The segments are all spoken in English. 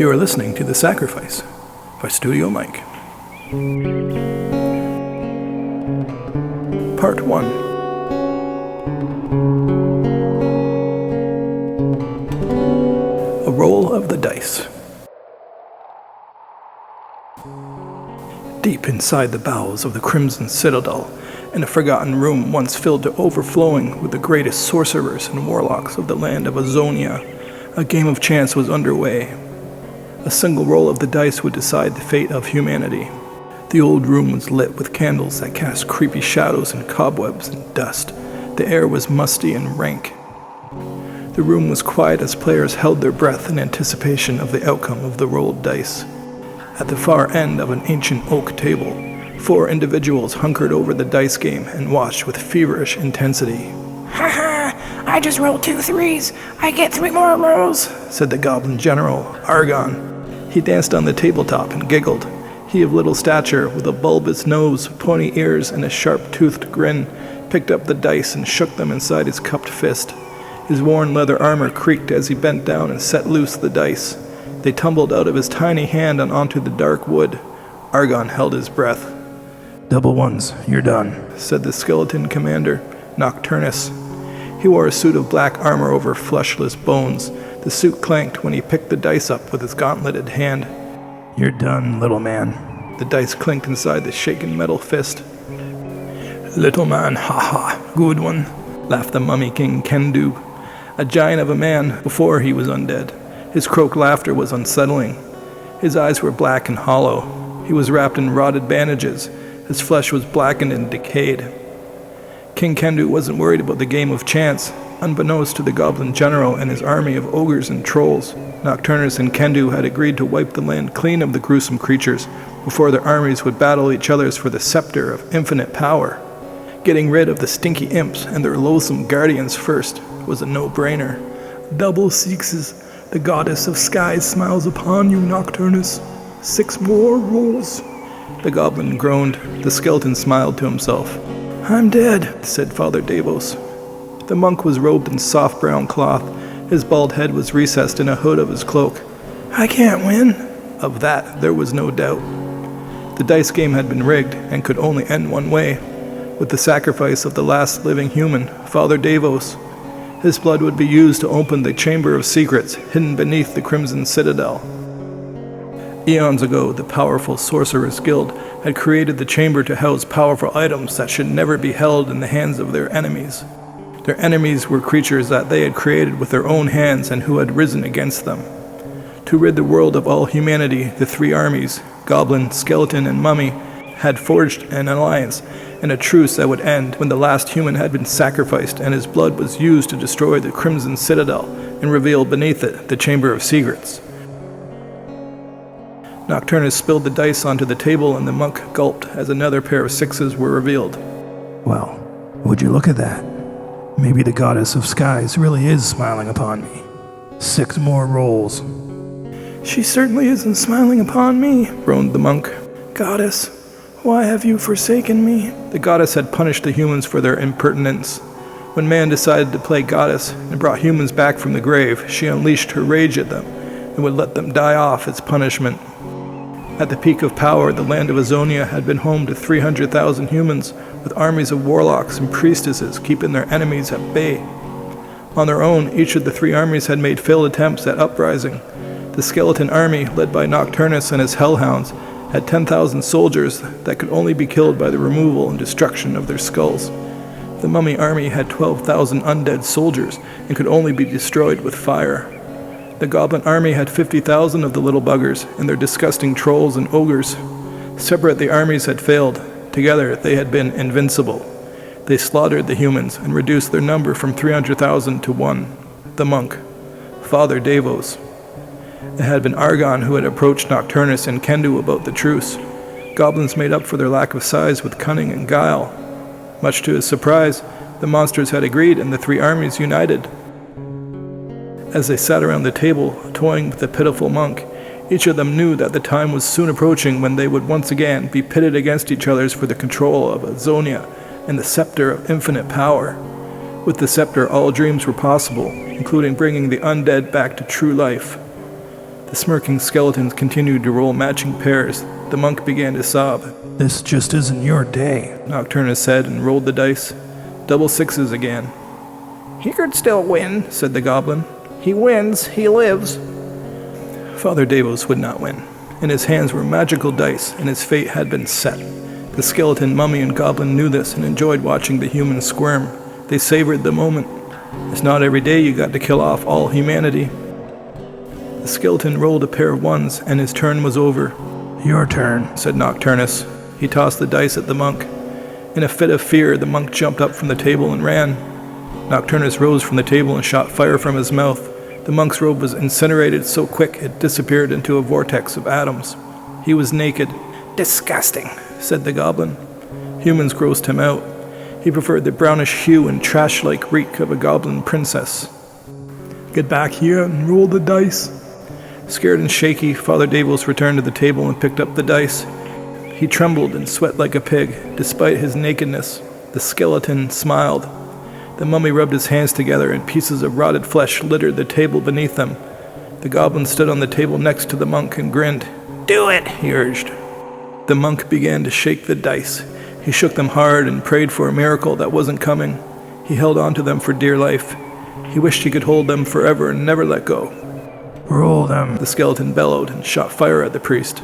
You are listening to The Sacrifice by Studio Mike. Part 1. A roll of the dice. Deep inside the bowels of the Crimson Citadel, in a forgotten room once filled to overflowing with the greatest sorcerers and warlocks of the land of Azonia, a game of chance was underway. A single roll of the dice would decide the fate of humanity. The old room was lit with candles that cast creepy shadows and cobwebs and dust. The air was musty and rank. The room was quiet as players held their breath in anticipation of the outcome of the rolled dice. At the far end of an ancient oak table, 4 individuals hunkered over the dice game and watched with feverish intensity. "Ha ha! I just rolled 2 3s. I get 3 more rolls," said the goblin general, Argon. He danced on the tabletop and giggled. He of little stature, with a bulbous nose, pointy ears, and a sharp-toothed grin, picked up the dice and shook them inside his cupped fist. His worn leather armor creaked as he bent down and set loose the dice. They tumbled out of his tiny hand and onto the dark wood. Argon held his breath. "Double ones, you're done," said the skeleton commander, Nocturnus. He wore a suit of black armor over fleshless bones. The suit clanked when he picked the dice up with his gauntleted hand. "You're done, little man." The dice clinked inside the shaken metal fist. "Little man, ha-ha, good one," laughed the mummy king Kendu, a giant of a man before he was undead. His croaked laughter was unsettling. His eyes were black and hollow. He was wrapped in rotted bandages. His flesh was blackened and decayed. King Kendu wasn't worried about the game of chance. Unbeknownst to the goblin general and his army of ogres and trolls, Nocturnus and Kendu had agreed to wipe the land clean of the gruesome creatures before their armies would battle each other's for the scepter of infinite power. Getting rid of the stinky imps and their loathsome guardians first was a no-brainer. "Double sixes. The goddess of skies smiles upon you, Nocturnus. 6 more rolls." The goblin groaned. The skeleton smiled to himself. "I'm dead," said Father Davos. The monk was robed in soft brown cloth. His bald head was recessed in a hood of his cloak. "I can't win." Of that, there was no doubt. The dice game had been rigged and could only end one way, with the sacrifice of the last living human, Father Davos. His blood would be used to open the Chamber of Secrets hidden beneath the Crimson Citadel. Eons ago, the powerful Sorcerers Guild had created the chamber to house powerful items that should never be held in the hands of their enemies. Their enemies were creatures that they had created with their own hands and who had risen against them. To rid the world of all humanity, the 3 armies, Goblin, Skeleton, and Mummy, had forged an alliance and a truce that would end when the last human had been sacrificed and his blood was used to destroy the Crimson Citadel and reveal beneath it the Chamber of Secrets. Nocturnus spilled the dice onto the table and the monk gulped as another pair of 6s were revealed. "Well, would you look at that? Maybe the goddess of skies really is smiling upon me. 6 more rolls." "She certainly isn't smiling upon me," groaned the monk. "Goddess, why have you forsaken me?" The goddess had punished the humans for their impertinence. When man decided to play goddess and brought humans back from the grave, she unleashed her rage at them and would let them die off as punishment. At the peak of power, the land of Azonia had been home to 300,000 humans, with armies of warlocks and priestesses keeping their enemies at bay. On their own, each of the 3 armies had made failed attempts at uprising. The skeleton army, led by Nocturnus and his hellhounds, had 10,000 soldiers that could only be killed by the removal and destruction of their skulls. The mummy army had 12,000 undead soldiers and could only be destroyed with fire. The goblin army had 50,000 of the little buggers and their disgusting trolls and ogres. Separate, the armies had failed. Together, they had been invincible. They slaughtered the humans and reduced their number from 300,000 to 1. The monk, Father Davos. It had been Argon who had approached Nocturnus and Kendu about the truce. Goblins made up for their lack of size with cunning and guile. Much to his surprise, the monsters had agreed and the 3 armies united. As they sat around the table, toying with the pitiful monk, each of them knew that the time was soon approaching when they would once again be pitted against each other for the control of Azonia and the scepter of infinite power. With the scepter, all dreams were possible, including bringing the undead back to true life. The smirking skeletons continued to roll matching pairs. The monk began to sob. This just isn't your day, Nocturnus said and rolled the dice. Double sixes again. He could still win, said the goblin. He wins, he lives. Father Davos would not win. In his hands were magical dice, and his fate had been set. The skeleton, mummy, and goblin knew this and enjoyed watching the humans squirm. They savored the moment. It's not every day you got to kill off all humanity. The skeleton rolled a pair of ones, and his turn was over. Your turn, said Nocturnus. He tossed the dice at the monk. In a fit of fear, the monk jumped up from the table and ran. Nocturnus rose from the table and shot fire from his mouth. The monk's robe was incinerated so quick it disappeared into a vortex of atoms. He was naked. Disgusting, said the goblin. Humans grossed him out. He preferred the brownish hue and trash-like reek of a goblin princess. Get back here and roll the dice. Scared and shaky, Father Davos returned to the table and picked up the dice. He trembled and sweat like a pig, despite his nakedness. The skeleton smiled. The mummy rubbed his hands together, and pieces of rotted flesh littered the table beneath them. The goblin stood on the table next to the monk and grinned. Do it, he urged. The monk began to shake the dice. He shook them hard and prayed for a miracle that wasn't coming. He held on to them for dear life. He wished he could hold them forever and never let go. Roll them, the skeleton bellowed and shot fire at the priest.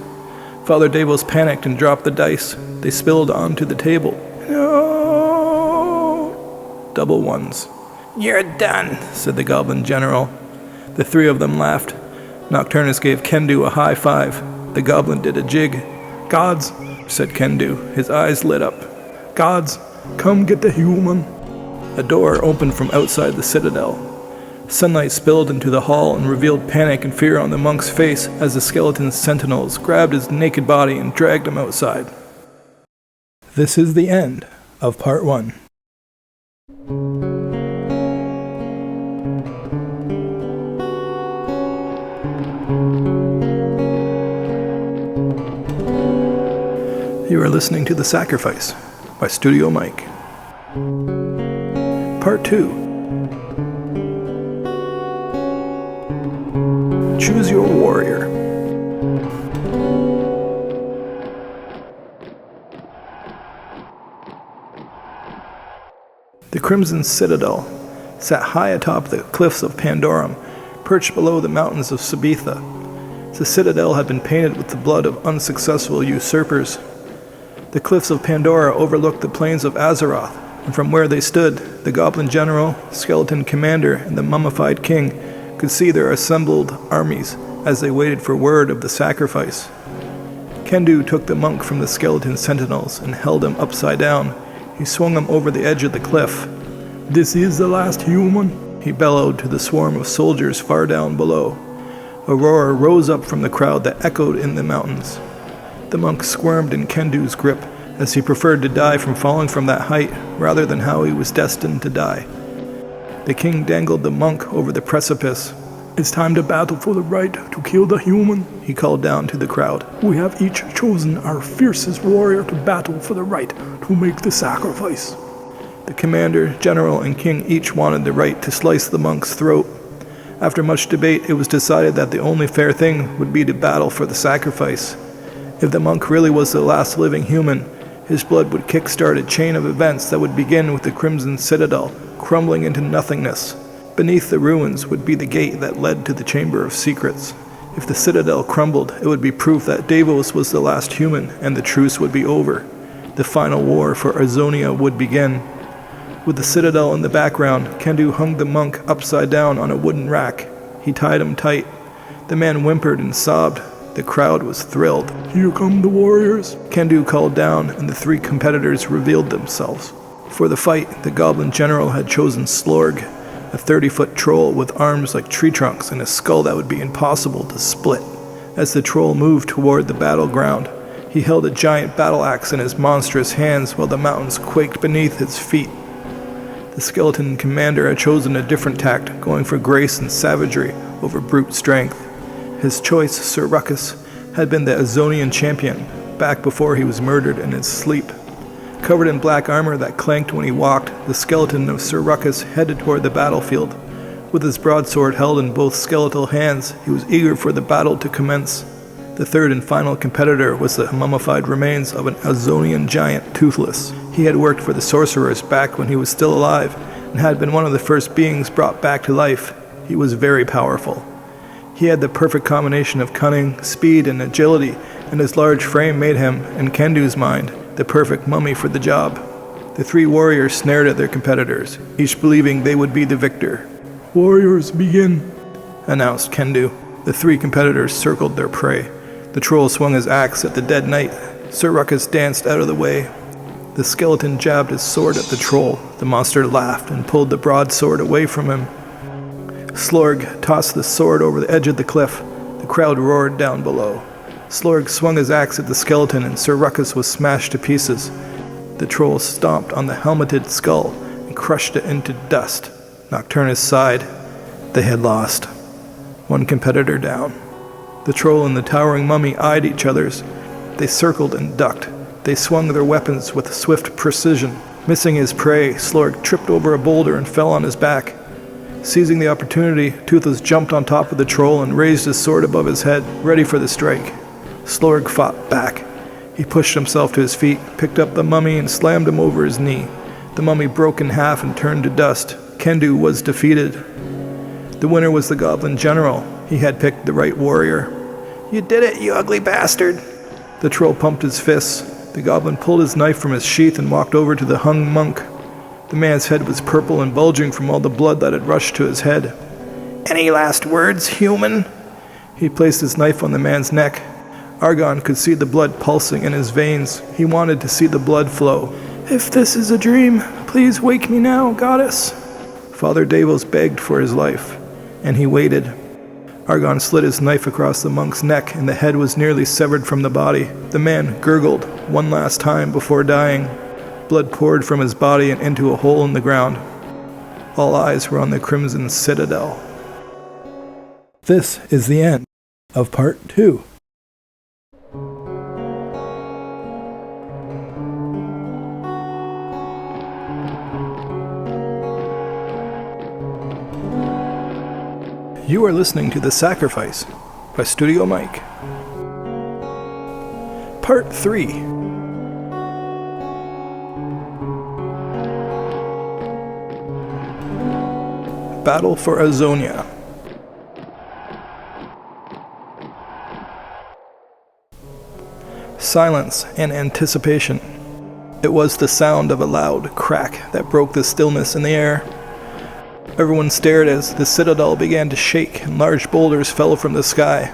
Father Davos panicked and dropped the dice. They spilled onto the table. No! Double ones. You're done, said the goblin general. The three of them laughed. Nocturnus gave Kendu a high five. The goblin did a jig. Gods, said Kendu. His eyes lit up. Gods, come get the human. A door opened from outside the citadel. Sunlight spilled into the hall and revealed panic and fear on the monk's face as the skeleton's sentinels grabbed his naked body and dragged him outside. This is the end of part 1. You are listening to The Sacrifice by Studio Mike. Part 2. Choose your warrior. The Crimson Citadel sat high atop the cliffs of Pandorum, perched below the mountains of Sabetha. The citadel had been painted with the blood of unsuccessful usurpers. The cliffs of Pandora overlooked the plains of Azeroth, and from where they stood, the goblin general, skeleton commander, and the mummified king could see their assembled armies as they waited for word of the sacrifice. Kendu took the monk from the skeleton sentinels and held him upside down. He swung him over the edge of the cliff. This is the last human, he bellowed to the swarm of soldiers far down below. A roar rose up from the crowd that echoed in the mountains. The monk squirmed in Kendu's grip, as he preferred to die from falling from that height rather than how he was destined to die. The king dangled the monk over the precipice. It's time to battle for the right to kill the human, he called down to the crowd. We have each chosen our fiercest warrior to battle for the right to make the sacrifice. The commander, general, and king each wanted the right to slice the monk's throat. After much debate, it was decided that the only fair thing would be to battle for the sacrifice. If the monk really was the last living human, his blood would kickstart a chain of events that would begin with the Crimson Citadel crumbling into nothingness. Beneath the ruins would be the gate that led to the Chamber of Secrets. If the citadel crumbled, it would be proof that Davos was the last human, and the truce would be over. The final war for Arzonia would begin. With the citadel in the background, Kendu hung the monk upside down on a wooden rack. He tied him tight. The man whimpered and sobbed. The crowd was thrilled. Here come the warriors, Kendu called down, and the three competitors revealed themselves. For the fight, the goblin general had chosen Slorg, a 30-foot troll with arms like tree trunks and a skull that would be impossible to split. As the troll moved toward the battleground, he held a giant battle axe in his monstrous hands while the mountains quaked beneath his feet. The skeleton commander had chosen a different tact, going for grace and savagery over brute strength. His choice, Sir Ruckus, had been the Azonian champion, back before he was murdered in his sleep. Covered in black armor that clanked when he walked, the skeleton of Sir Ruckus headed toward the battlefield. With his broadsword held in both skeletal hands, he was eager for the battle to commence. The third and final competitor was the mummified remains of an Azonian giant, Toothless. He had worked for the sorcerers back when he was still alive, and had been one of the first beings brought back to life. He was very powerful. He had the perfect combination of cunning, speed, and agility, and his large frame made him, in Kendu's mind, the perfect mummy for the job. The three warriors snared at their competitors, each believing they would be the victor. Warriors, begin, announced Kendu. The three competitors circled their prey. The troll swung his axe at the dead knight. Sir Ruckus danced out of the way. The skeleton jabbed his sword at the troll. The monster laughed and pulled the broadsword away from him. Slorg tossed the sword over the edge of the cliff. The crowd roared down below. Slorg swung his axe at the skeleton and Sir Ruckus was smashed to pieces. The troll stomped on the helmeted skull and crushed it into dust. Nocturnus sighed. They had lost. One competitor down. The troll and the towering mummy eyed each other's. They circled and ducked. They swung their weapons with swift precision. Missing his prey, Slorg tripped over a boulder and fell on his back. Seizing the opportunity, Toothless jumped on top of the troll and raised his sword above his head, ready for the strike. Slorg fought back. He pushed himself to his feet, picked up the mummy and slammed him over his knee. The mummy broke in half and turned to dust. Kendu was defeated. The winner was the goblin general. He had picked the right warrior. You did it, you ugly bastard. The troll pumped his fists. The goblin pulled his knife from his sheath and walked over to the hung monk. The man's head was purple and bulging from all the blood that had rushed to his head. Any last words, human? He placed his knife on the man's neck. Argon could see the blood pulsing in his veins. He wanted to see the blood flow. If this is a dream, please wake me now, goddess. Father Davos begged for his life, and he waited. Argon slid his knife across the monk's neck, and the head was nearly severed from the body. The man gurgled one last time before dying. Blood poured from his body and into a hole in the ground. All eyes were on the Crimson Citadel. This is the end of Part 2. You are listening to The Sacrifice by Studio Mike. Part 3. Battle for Azonia. Silence and anticipation. It was the sound of a loud crack that broke the stillness in the air. Everyone stared as the citadel began to shake and large boulders fell from the sky.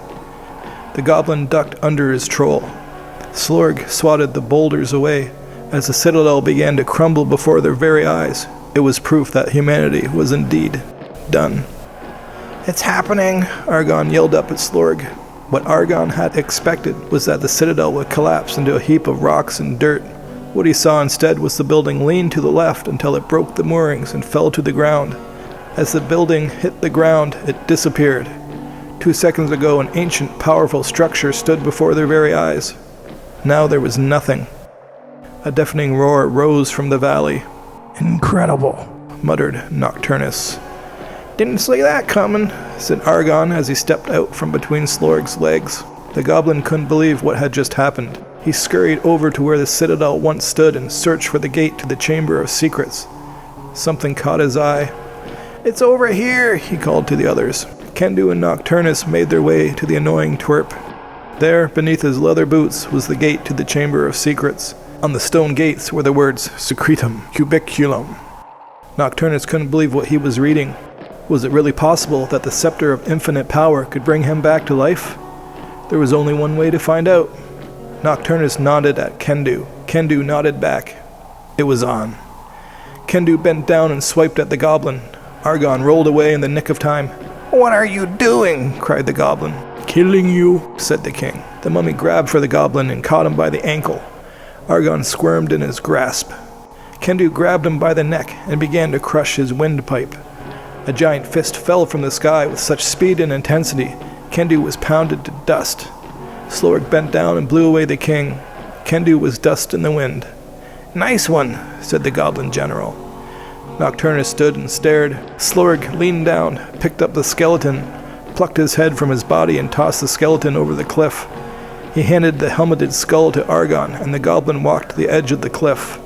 The goblin ducked under his troll. Slorg swatted the boulders away as the citadel began to crumble before their very eyes. It was proof that humanity was indeed done. It's happening, Argon yelled up at Slorg. What Argon had expected was that the citadel would collapse into a heap of rocks and dirt. What he saw instead was the building lean to the left until it broke the moorings and fell to the ground. As the building hit the ground, it disappeared. 2 seconds ago, an ancient, powerful structure stood before their very eyes. Now there was nothing. A deafening roar rose from the valley. Incredible, muttered Nocturnus. Didn't see that coming, said Argon as he stepped out from between Slorg's legs. The goblin couldn't believe what had just happened. He scurried over to where the citadel once stood and searched for the gate to the Chamber of Secrets. Something caught his eye. It's over here, he called to the others. Kendu and Nocturnus made their way to the annoying twerp. There, beneath his leather boots, was the gate to the Chamber of Secrets. On the stone gates were the words, Secretum Cubiculum. Nocturnus couldn't believe what he was reading. Was it really possible that the scepter of infinite power could bring him back to life? There was only one way to find out. Nocturnus nodded at Kendu. Kendu nodded back. It was on. Kendu bent down and swiped at the goblin. Argon rolled away in the nick of time. What are you doing? Cried the goblin. Killing you, said the king. The mummy grabbed for the goblin and caught him by the ankle. Argon squirmed in his grasp. Kendu grabbed him by the neck and began to crush his windpipe. A giant fist fell from the sky with such speed and intensity, Kendu was pounded to dust. Slorg bent down and blew away the king. Kendu was dust in the wind. Nice one, said the goblin general. Nocturnus stood and stared. Slorg leaned down, picked up the skeleton, plucked his head from his body and tossed the skeleton over the cliff. He handed the helmeted skull to Argon, and the goblin walked to the edge of the cliff.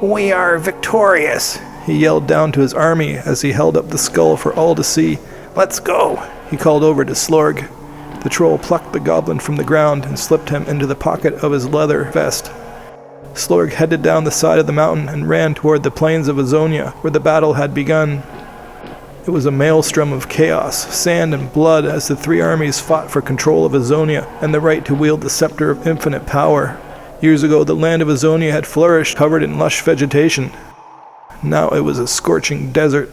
We are victorious, He yelled down to his army as he held up the skull for all to see. let's go. He called over to Slorg. The troll plucked the goblin from the ground and slipped him into the pocket of his leather vest. Slorg headed down the side of the mountain and ran toward the plains of Azonia, where the battle had begun. It was a maelstrom of chaos, sand and blood as the three armies fought for control of Azonia and the right to wield the scepter of infinite power. Years ago, the land of Azonia had flourished, covered in lush vegetation. Now it was a scorching desert.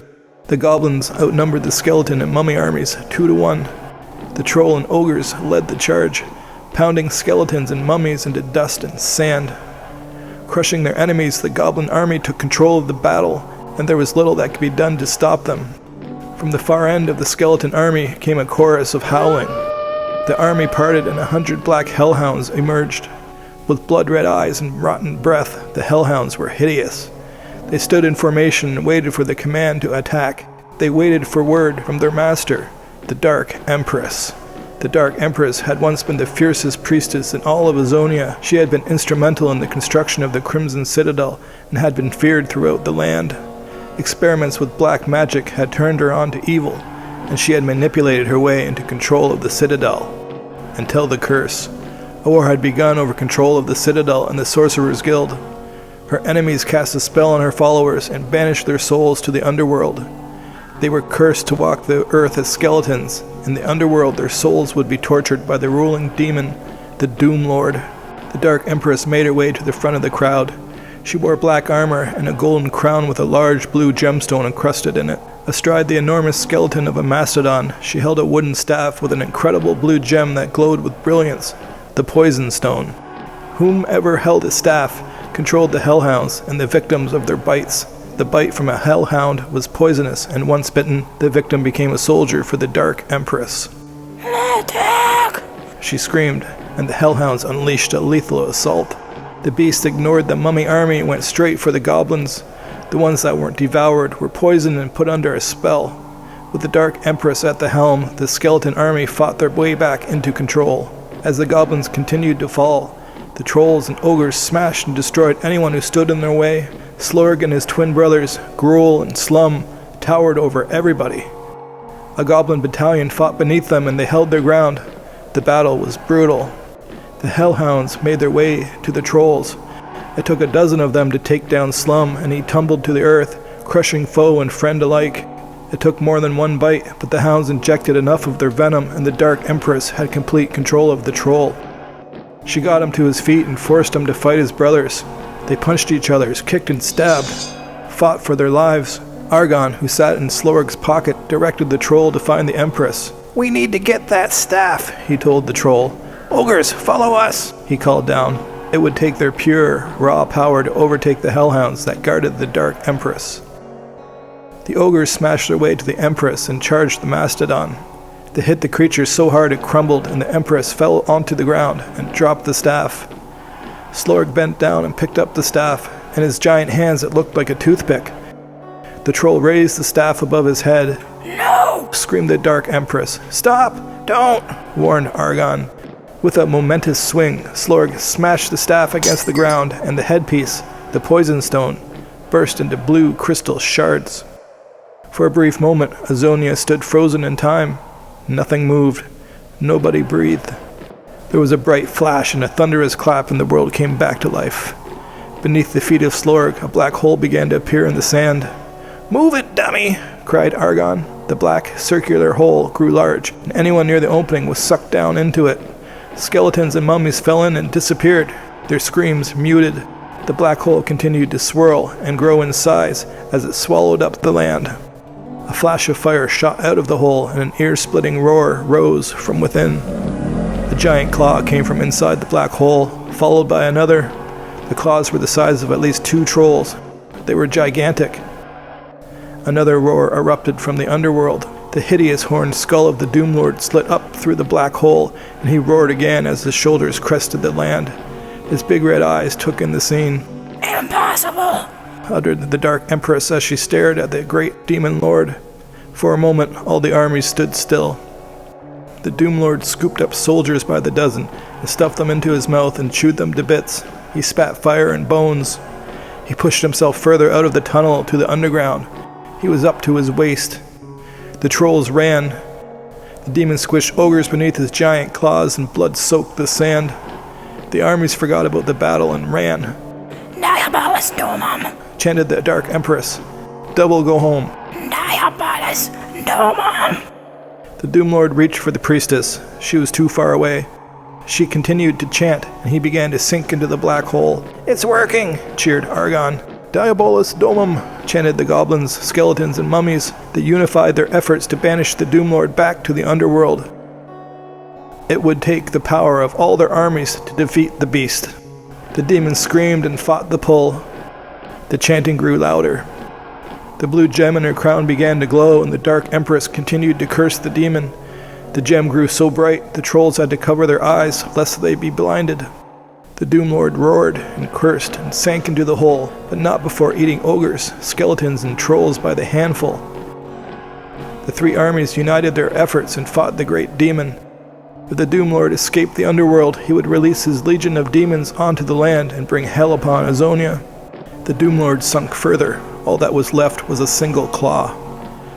The goblins outnumbered the skeleton and mummy armies 2-1. The troll and ogres led the charge, pounding skeletons and mummies into dust and sand. Crushing their enemies, the goblin army took control of the battle, and there was little that could be done to stop them. From the far end of the skeleton army came a chorus of howling. The army parted and 100 black hellhounds emerged. With blood-red eyes and rotten breath, the hellhounds were hideous. They stood in formation and waited for the command to attack. They waited for word from their master, the Dark Empress. The Dark Empress had once been the fiercest priestess in all of Azonia. She had been instrumental in the construction of the Crimson Citadel and had been feared throughout the land. Experiments with black magic had turned her on to evil, and she had manipulated her way into control of the Citadel. Until the curse. A war had begun over control of the Citadel and the Sorcerer's Guild. Her enemies cast a spell on her followers and banished their souls to the underworld. They were cursed to walk the earth as skeletons. In the underworld, their souls would be tortured by the ruling demon, the Doom Lord. The Dark Empress made her way to the front of the crowd. She wore black armor and a golden crown with a large blue gemstone encrusted in it. Astride the enormous skeleton of a mastodon, she held a wooden staff with an incredible blue gem that glowed with brilliance, the Poison Stone. Whomever held the staff controlled the hellhounds and the victims of their bites. The bite from a hellhound was poisonous, and once bitten, the victim became a soldier for the Dark Empress. Attack! She screamed, and the hellhounds unleashed a lethal assault. The beast ignored the mummy army and went straight for the goblins. The ones that weren't devoured were poisoned and put under a spell. With the Dark Empress at the helm, the skeleton army fought their way back into control. As the goblins continued to fall, the trolls and ogres smashed and destroyed anyone who stood in their way. Slorg and his twin brothers, Gruel and Slum, towered over everybody. A goblin battalion fought beneath them and they held their ground. The battle was brutal. The hellhounds made their way to the trolls. It took a dozen of them to take down Slum, and he tumbled to the earth, crushing foe and friend alike. It took more than one bite, but the hounds injected enough of their venom, and the Dark Empress had complete control of the troll. She got him to his feet and forced him to fight his brothers. They punched each other, kicked and stabbed, fought for their lives. Argon, who sat in Slorg's pocket, directed the troll to find the Empress. We need to get that staff, He told the troll. Ogres, follow us, He called down. It would take their pure, raw power to overtake the hellhounds that guarded the Dark Empress. The ogres smashed their way to the Empress and charged the mastodon. They hit the creature so hard it crumbled, and the Empress fell onto the ground and dropped the staff. Slorg bent down and picked up the staff. In his giant hands it looked like a toothpick. The troll raised the staff above his head. No! Screamed the Dark Empress. Stop! Don't! Warned Argon. With a momentous swing, Slorg smashed the staff against the ground, and the headpiece, the Poison Stone, burst into blue crystal shards. For a brief moment, Azonia stood frozen in time. Nothing moved. Nobody breathed. There was a bright flash and a thunderous clap, and the world came back to life. Beneath the feet of Slorg, a black hole began to appear in the sand. Move it, dummy! Cried Argon. The black, circular hole grew large, and anyone near the opening was sucked down into it. Skeletons and mummies fell in and disappeared, their screams muted. The black hole continued to swirl and grow in size as it swallowed up the land. A flash of fire shot out of the hole, and an ear-splitting roar rose from within. A giant claw came from inside the black hole, followed by another. The claws were the size of at least 2 trolls. They were gigantic. Another roar erupted from the underworld. The hideous horned skull of the Doom Lord slit up through the black hole, and he roared again as his shoulders crested the land. His big red eyes took in the scene. Impossible! uttered the Dark Empress as she stared at the great demon lord. For a moment, all the armies stood still. The Doom Lord scooped up soldiers by the dozen and stuffed them into his mouth and chewed them to bits. He spat fire and bones. He pushed himself further out of the tunnel to the underground. He was up to his waist. The trolls ran. The demon squished ogres beneath his giant claws and blood soaked the sand. The armies forgot about the battle and ran. Diabolus Domum, Chanted the Dark Empress. Double go home. Diabolus Domum. The Doom Lord reached for the priestess. She was too far away. She continued to chant, and he began to sink into the black hole. "It's working!" cheered Argon. "Diabolus Domum," chanted the goblins, skeletons, and mummies that unified their efforts to banish the Doom Lord back to the underworld. It would take the power of all their armies to defeat the beast. The demons screamed and fought the pull. The chanting grew louder. The blue gem in her crown began to glow, and the Dark Empress continued to curse the demon. The gem grew so bright, the trolls had to cover their eyes, lest they be blinded. The Doom Lord roared and cursed and sank into the hole, but not before eating ogres, skeletons, and trolls by the handful. The three armies united their efforts and fought the great demon. If the Doom Lord escaped the underworld, he would release his legion of demons onto the land and bring hell upon Azonia. The Doom Lord sunk further. All that was left was a single claw.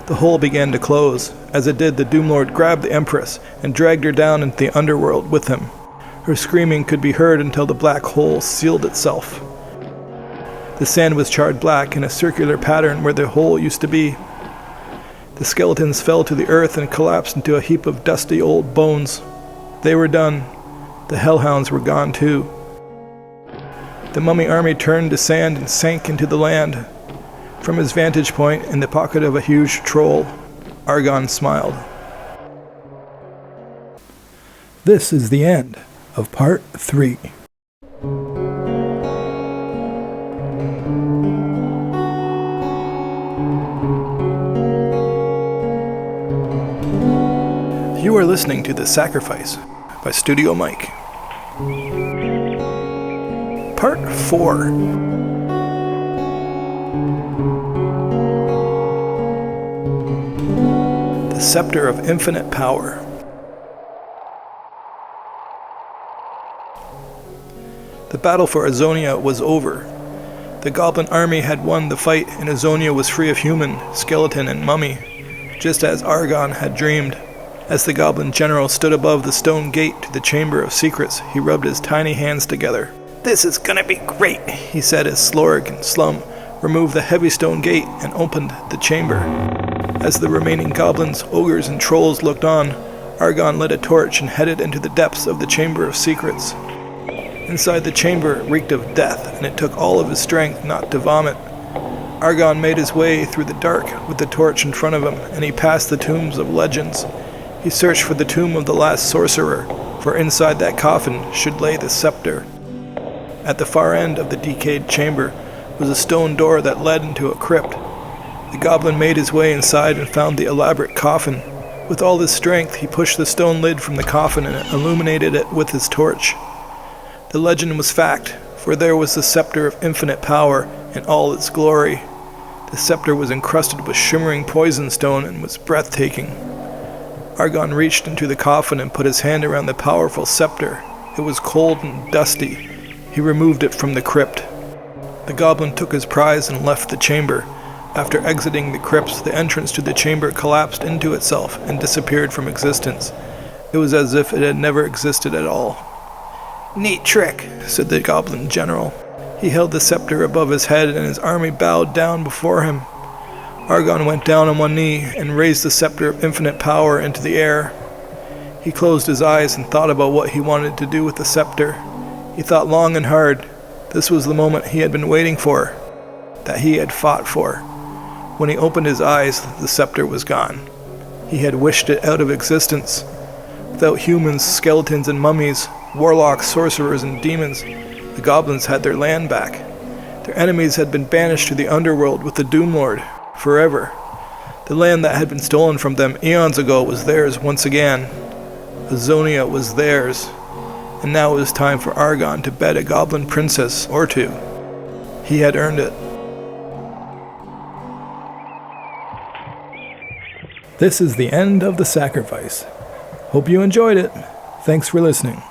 The hole began to close. As it did, the Doom Lord grabbed the Empress and dragged her down into the underworld with him. Her screaming could be heard until the black hole sealed itself. The sand was charred black in a circular pattern where the hole used to be. The skeletons fell to the earth and collapsed into a heap of dusty old bones. They were done. The hellhounds were gone too. The mummy army turned to sand and sank into the land. From his vantage point, in the pocket of a huge troll, Argon smiled. This is the end of Part 3. You are listening to The Sacrifice by Studio Mike. Part 4. The Scepter of Infinite Power. The battle for Azonia was over. The goblin army had won the fight, and Azonia was free of human, skeleton, and mummy, just as Argon had dreamed. As the goblin general stood above the stone gate to the Chamber of Secrets, he rubbed his tiny hands together. "This is gonna be great," he said as Slorg and Slum removed the heavy stone gate and opened the chamber. As the remaining goblins, ogres, and trolls looked on, Argon lit a torch and headed into the depths of the Chamber of Secrets. Inside the chamber it reeked of death, and it took all of his strength not to vomit. Argon made his way through the dark with the torch in front of him, and he passed the tombs of legends. He searched for the tomb of the last sorcerer, for inside that coffin should lay the scepter. At the far end of the decayed chamber was a stone door that led into a crypt. The goblin made his way inside and found the elaborate coffin. With all his strength, he pushed the stone lid from the coffin and illuminated it with his torch. The legend was fact, for there was the scepter of infinite power in all its glory. The scepter was encrusted with shimmering poison stone and was breathtaking. Argon reached into the coffin and put his hand around the powerful scepter. It was cold and dusty. He removed it from the crypt. The goblin took his prize and left the chamber. After exiting the crypt, the entrance to the chamber collapsed into itself and disappeared from existence. It was as if it had never existed at all. "Neat trick," said the goblin general. He held the scepter above his head and his army bowed down before him. Argon went down on one knee and raised the scepter of infinite power into the air. He closed his eyes and thought about what he wanted to do with the scepter. He thought long and hard. This was the moment he had been waiting for, that he had fought for. When he opened his eyes, the scepter was gone. He had wished it out of existence. Without humans, skeletons, and mummies, warlocks, sorcerers, and demons, the goblins had their land back. Their enemies had been banished to the underworld with the Doom Lord, forever. The land that had been stolen from them eons ago was theirs once again. Azonia was theirs, and now it was time for Argon to bed a goblin princess or two. He had earned it. This is the end of the sacrifice. Hope you enjoyed it. Thanks for listening.